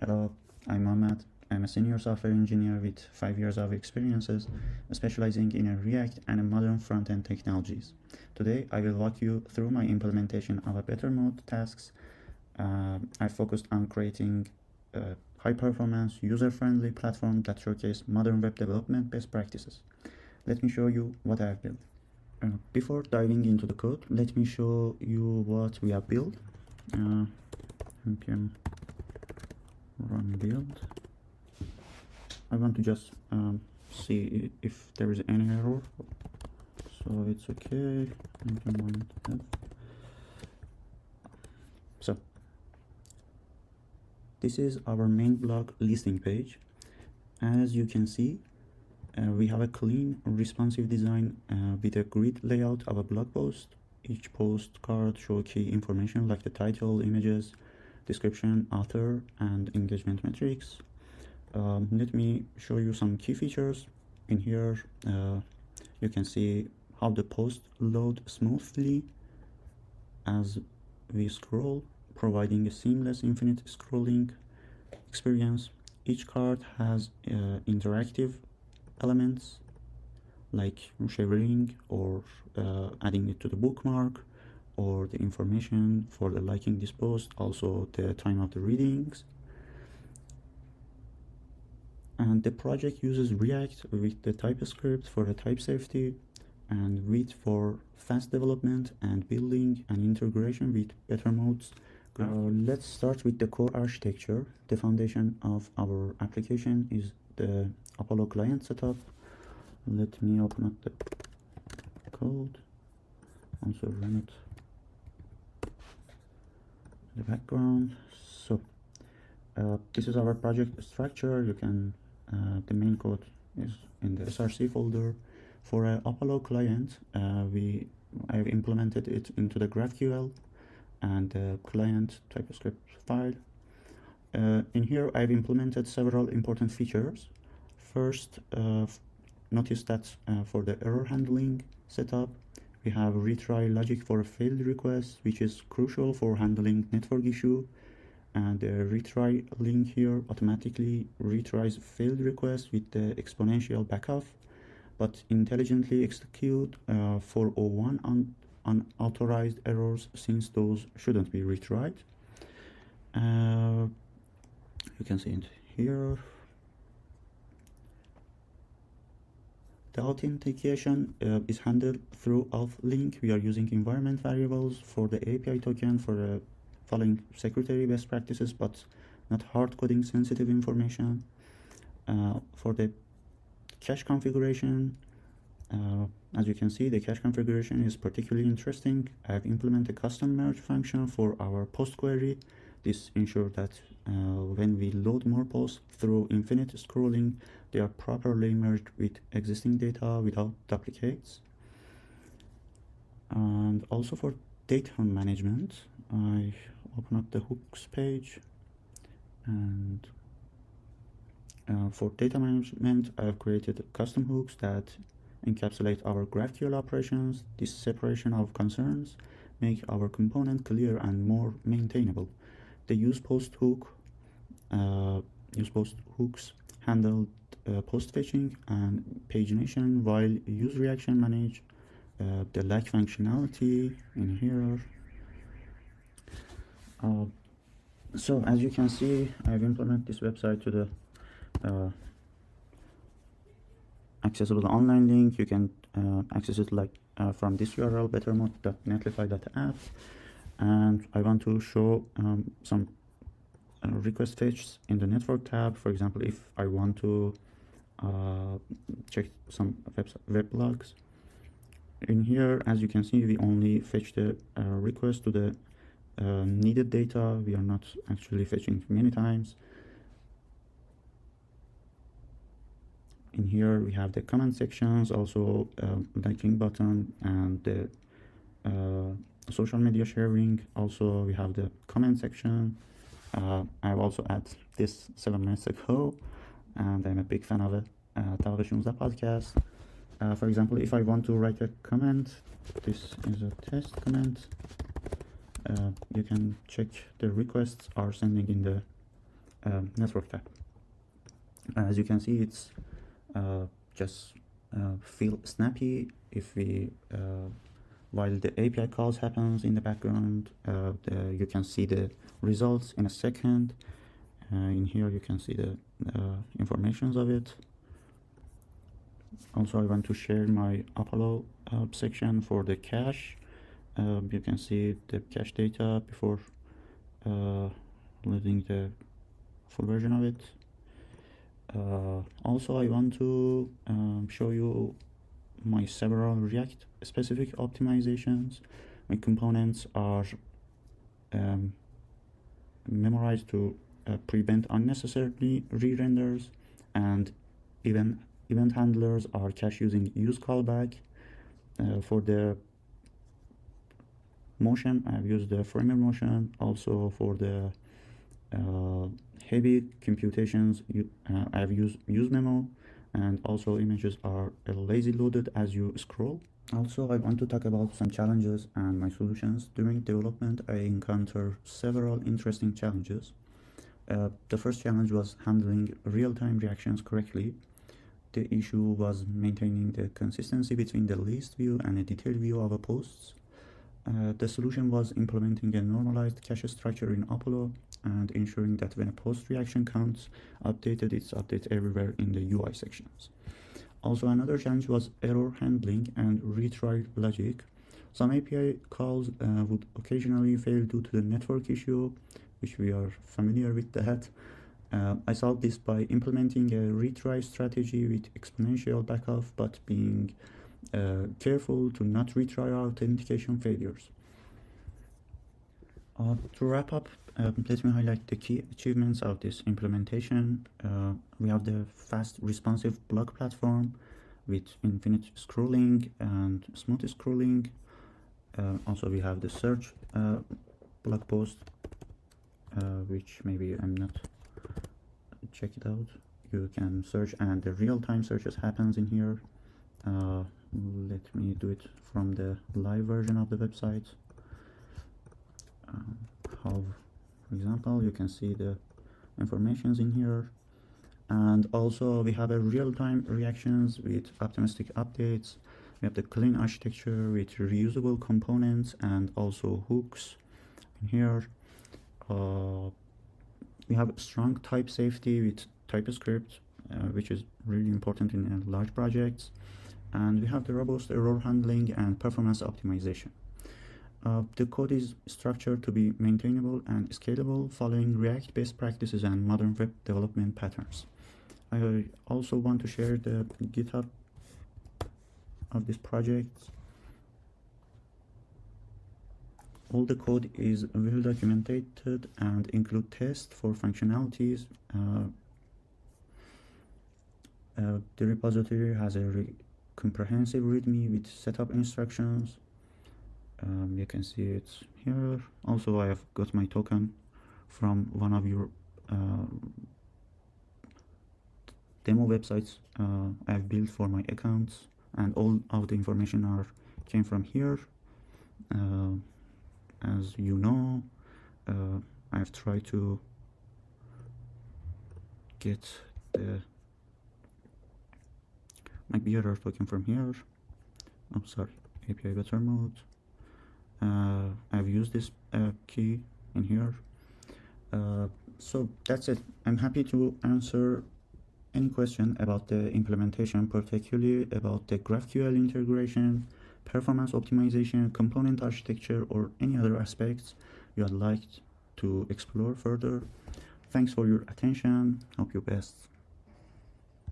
Hello, I'm Mohammed. I'm a senior software engineer with 5 years of experiences, specializing in React and modern front-end technologies. Today, I will walk you through my implementation of a Bettermode tasks. I focused on creating a high-performance, user-friendly platform that showcases modern web development best practices. Let me show you what I have built. Before diving into the code, let me show you what we have built. npm run build. I want to just see if there is any error, so it's okay. So this is our main blog listing page. As you can see, we have a clean, responsive design with a grid layout of a blog post. Each postcard shows key information like the title, images, description, author, and engagement metrics. Let me show you some key features. In here, you can see how the post load smoothly as we scroll, providing a seamless infinite scrolling experience. Each card has interactive elements like sharing or adding it to the bookmark, or the information for the liking this post, also the time of the readings. And the project uses React with the TypeScript for the type safety, and Vite for fast development and building and integration with Bettermode's. Let's start with the core architecture. The foundation of our application is the Apollo client setup. Let me open up the code, also run it in the background. So this is our project structure. You can the main code is in the src folder. For an Apollo client, I've implemented it into the GraphQL and the client TypeScript file. In here, I've implemented several important features. First, notice that for the error handling setup, we have retry logic for a failed request, which is crucial for handling network issue. And the retry link here automatically retries failed requests with the exponential backoff, but intelligently execute 401 unauthorized errors, since those shouldn't be retried. You can see it here. The authentication is handled through auth link. We are using environment variables for the API token for following security best practices, but not hard coding sensitive information. For the cache configuration, as you can see, the cache configuration is particularly interesting. I've implemented a custom merge function for our post query. This ensures that when we load more posts through infinite scrolling, they are properly merged with existing data without duplicates. And also for data management, I open up the hooks page, and for data management, I've created custom hooks that encapsulate our GraphQL operations. This separation of concerns make our component clear and more maintainable. The use post hooks handled post fetching and pagination, while use reaction manage the like functionality in here. So as you can see, I've implemented this website to the accessible online link. You can access it like from this URL, bettermode.netlify.app. And I want to show some request fetches in the network tab. For example, if I want to check some web logs, in here, as you can see, we only fetch the request to the needed data. We are not actually fetching many times. In here, we have the comment sections, also liking button, and the social media sharing. Also, we have the comment section. I've also added this 7 minutes ago, and I'm a big fan of it. طبق 16 podcast. For example, if I want to write a comment, this is a test comment. You can check the requests are sending in the network tab. As you can see, it's just feel snappy. If we while the API calls happens in the background, you can see the results in a second. In here you can see the informations of it. Also, I want to share my Apollo section for the cache. You can see the cache data before loading the full version of it. Also, I want to show you my several React specific optimizations. My components are memorized to prevent unnecessary re-renders, and event handlers are cached using use callback. For the motion, I've used the framer motion. Also for the heavy computations, I've used use memo, and also images are lazy loaded as you scroll. Also, I want to talk about some challenges and my solutions. During development, I encountered several interesting challenges. The first challenge was handling real-time reactions correctly. The issue was maintaining the consistency between the list view and a detailed view of a post. The solution was implementing a normalized cache structure in Apollo and ensuring that when a post reaction counts updated, it's updated everywhere in the UI sections. Also, another challenge was error handling and retry logic. Some API calls would occasionally fail due to the network issue, which we are familiar with that. I solved this by implementing a retry strategy with exponential backup, but being careful to not retry authentication failures. To wrap up, let me highlight the key achievements of this implementation. We have the fast responsive blog platform with infinite scrolling and smooth scrolling. Also, we have the search blog post, which maybe I'm not check it out. You can search and the real-time searches happens in here. Let me do it from the live version of the website. For example, you can see the informations in here, and also we have a real-time reactions with optimistic updates. We have the clean architecture with reusable components and also hooks in here. We have strong type safety with TypeScript, which is really important in large projects, and we have the robust error handling and performance optimization. The code is structured to be maintainable and scalable, following React best practices and modern web development patterns. I also want to share the GitHub of this project. All the code is well documented and include tests for functionalities. The repository has a comprehensive README with setup instructions. You can see it here. Also, I have got my token from one of your demo websites I've built for my accounts, and all of the information came from here. As you know, I've tried to get my BRR token from here. Oh, sorry, API Bettermode. I've used this key in here. So that's it. I'm happy to answer any question about the implementation, particularly about the GraphQL integration, performance optimization, component architecture, or any other aspects you would like to explore further. Thanks for your attention. Hope you best.